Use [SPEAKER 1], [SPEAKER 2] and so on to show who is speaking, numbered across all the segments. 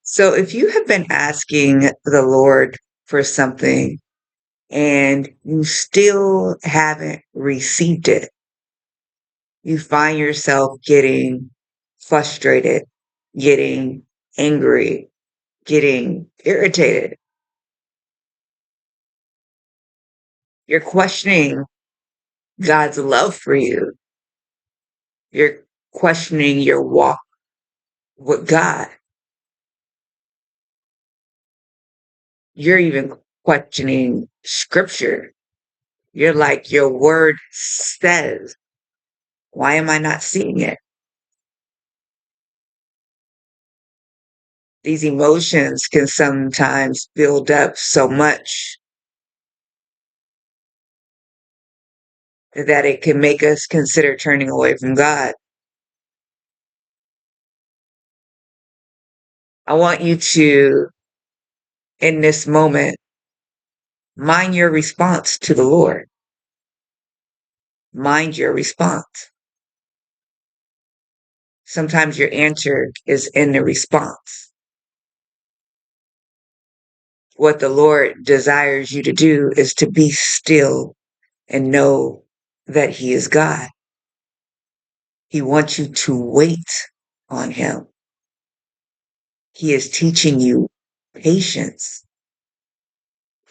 [SPEAKER 1] So if you have been asking the Lord for something and you still haven't received it, you find yourself getting frustrated, getting angry, getting irritated. You're questioning God's love for you. You're questioning your walk with God. You're even questioning scripture. You're like, your word says, why am I not seeing it? These emotions can sometimes build up so much that it can make us consider turning away from God. I want you to, in this moment, mind your response to the Lord. Mind your response. Sometimes your answer is in the response. What the Lord desires you to do is to be still and know that He is God. He wants you to wait on Him. He is teaching you patience.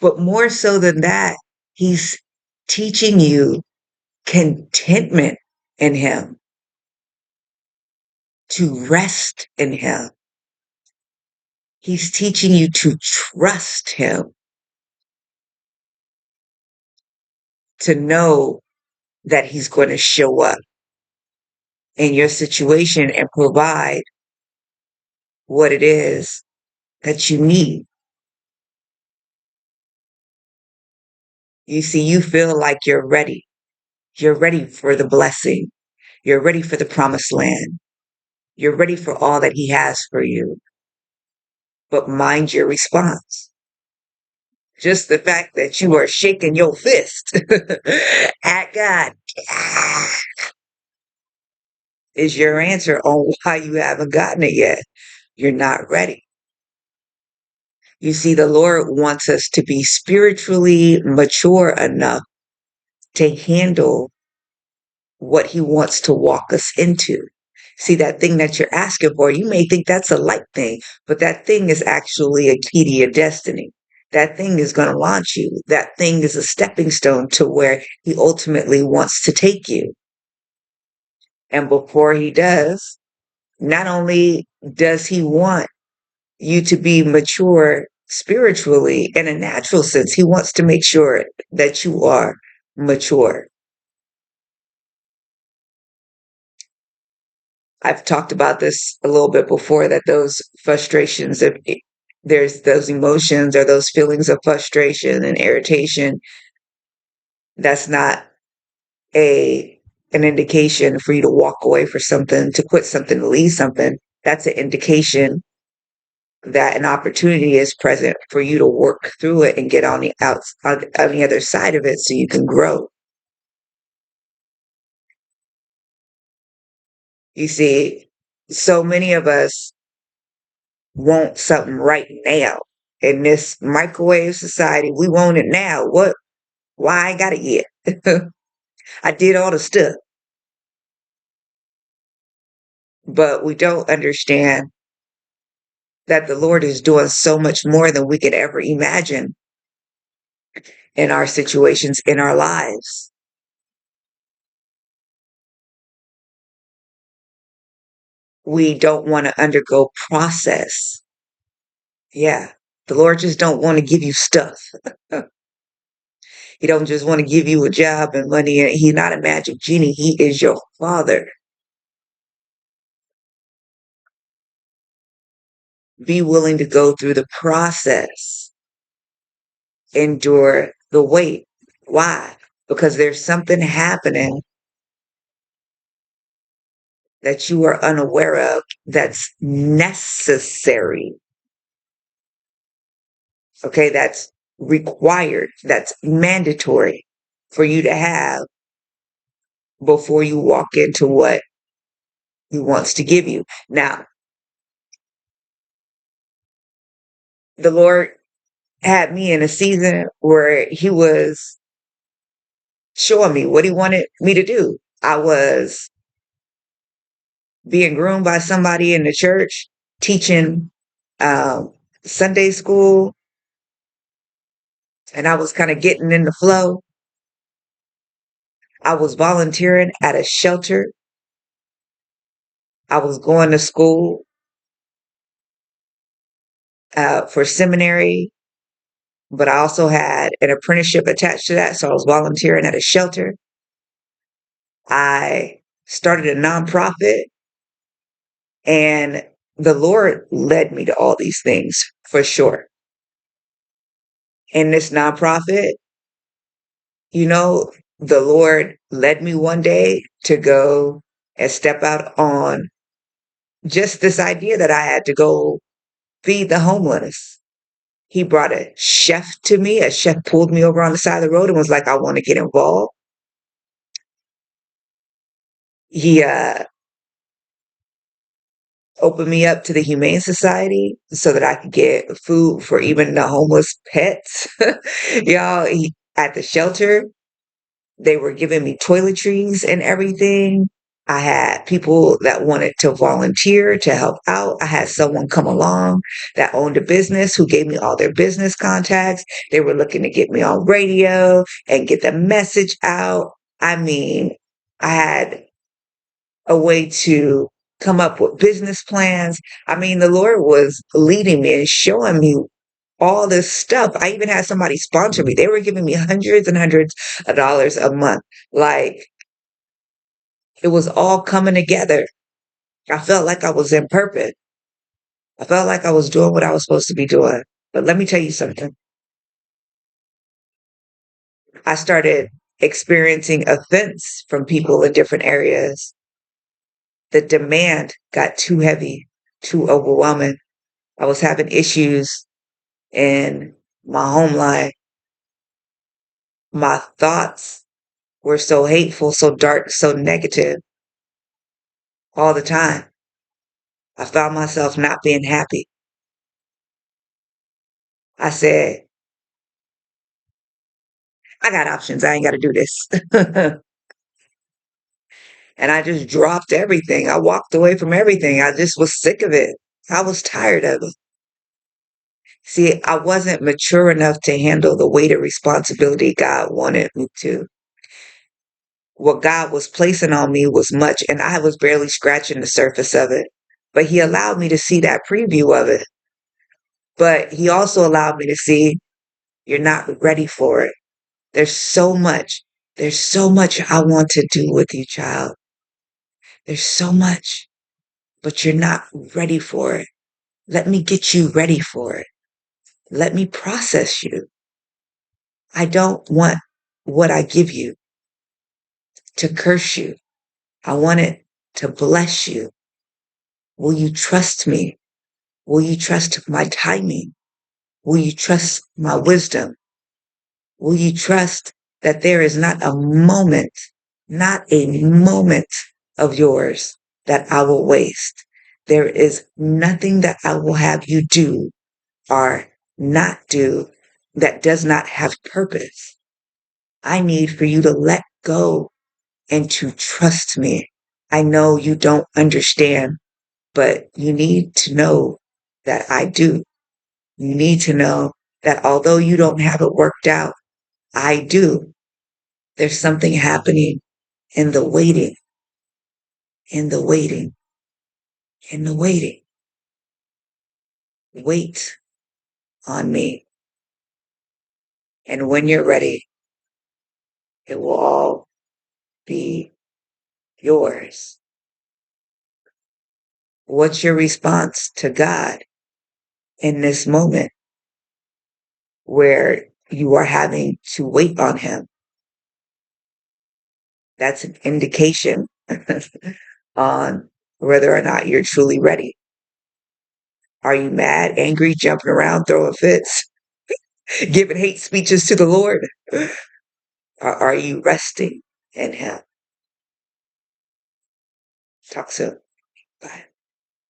[SPEAKER 1] But more so than that, He's teaching you contentment in Him, to rest in Him. He's teaching you to trust Him, to know that He's going to show up in your situation and provide what it is that you need. You see, you feel like you're ready. You're ready for the blessing. You're ready for the promised land. You're ready for all that He has for you. But mind your response. Just the fact that you are shaking your fist at God is your answer on why you haven't gotten it yet. You're not ready. You see, the Lord wants us to be spiritually mature enough to handle what He wants to walk us into. See, that thing that you're asking for, you may think that's a light thing, but that thing is actually a key to your destiny. That thing is going to launch you. That thing is a stepping stone to where He ultimately wants to take you. And before He does, not only does He want you to be mature spiritually in a natural sense, He wants to make sure that you are mature. I've talked about this a little bit before, that those frustrations of there's those emotions or those feelings of frustration and irritation. That's not a an indication for you to walk away for something, to quit something, to leave something. That's an indication that an opportunity is present for you to work through it and get on on the other side of it so you can grow. You see, so many of us want something right now. In this microwave society, we want it now. What? Why I got it yet? I did all the stuff, but we don't understand that the Lord is doing so much more than we could ever imagine in our situations, in our lives. We don't want to undergo process. Yeah. The Lord just don't want to give you stuff. He don't just want to give you a job and money. He's not a magic genie. He is your father. Be willing to go through the process. Endure the wait. Why? Because there's something happening that you are unaware of that's necessary. Okay, that's required, that's mandatory for you to have before you walk into what He wants to give you. Now, The Lord had me in a season where He was showing me what He wanted me to do. I was being groomed by somebody in the church, teaching um, Sunday school, and I was kind of getting in the flow. I was volunteering at a shelter. I was going to school for seminary, but I also had an apprenticeship attached to that. So I was volunteering at a shelter. I started a nonprofit, and the Lord led me to all these things for sure. In this nonprofit, you know, the Lord led me one day to go and step out on just this idea that I had to go feed the homeless. He brought a chef to me. A chef pulled me over on the side of the road and was like, I want to get involved. He opened me up to the Humane Society so that I could get food for even the homeless pets. Y'all, at the shelter, they were giving me toiletries and everything. I had people that wanted to volunteer to help out. I had someone come along that owned a business who gave me all their business contacts. They were looking to get me on radio and get the message out. I mean, I had a way to come up with business plans. I mean, the Lord was leading me and showing me all this stuff. I even had somebody sponsor me. They were giving me hundreds and hundreds of dollars a month. Like, it was all coming together. I felt like I was in purpose. I felt like I was doing what I was supposed to be doing. But let me tell you something. I started experiencing offense from people in different areas. The demand got too heavy, too overwhelming. I was having issues in my home life. My thoughts were so hateful, so dark, so negative all the time. I found myself not being happy. I said, I got options. I ain't got to do this. And I just dropped everything. I walked away from everything. I just was sick of it. I was tired of it. See, I wasn't mature enough to handle the weight of responsibility God wanted me to. What God was placing on me was much, and I was barely scratching the surface of it. But He allowed me to see that preview of it. But He also allowed me to see you're not ready for it. There's so much. There's so much I want to do with you, child. There's so much, but you're not ready for it. Let me get you ready for it. Let me process you. I don't want what I give you to curse you. I want it to bless you. Will you trust me? Will you trust my timing? Will you trust my wisdom? Will you trust that there is not a moment of yours that I will waste? There is nothing that I will have you do or not do that does not have purpose. I need for you to let go and to trust me. I know you don't understand, but you need to know that I do. You need to know that although you don't have it worked out, I do. There's something happening in the waiting, in the waiting, in the waiting. Wait on me. And when you're ready, it will all be yours. What's your response to God in this moment where you are having to wait on Him? That's an indication on whether or not you're truly ready. Are you mad, angry, jumping around, throwing fits, giving hate speeches to the Lord? Or are you resting in Him? Talk soon.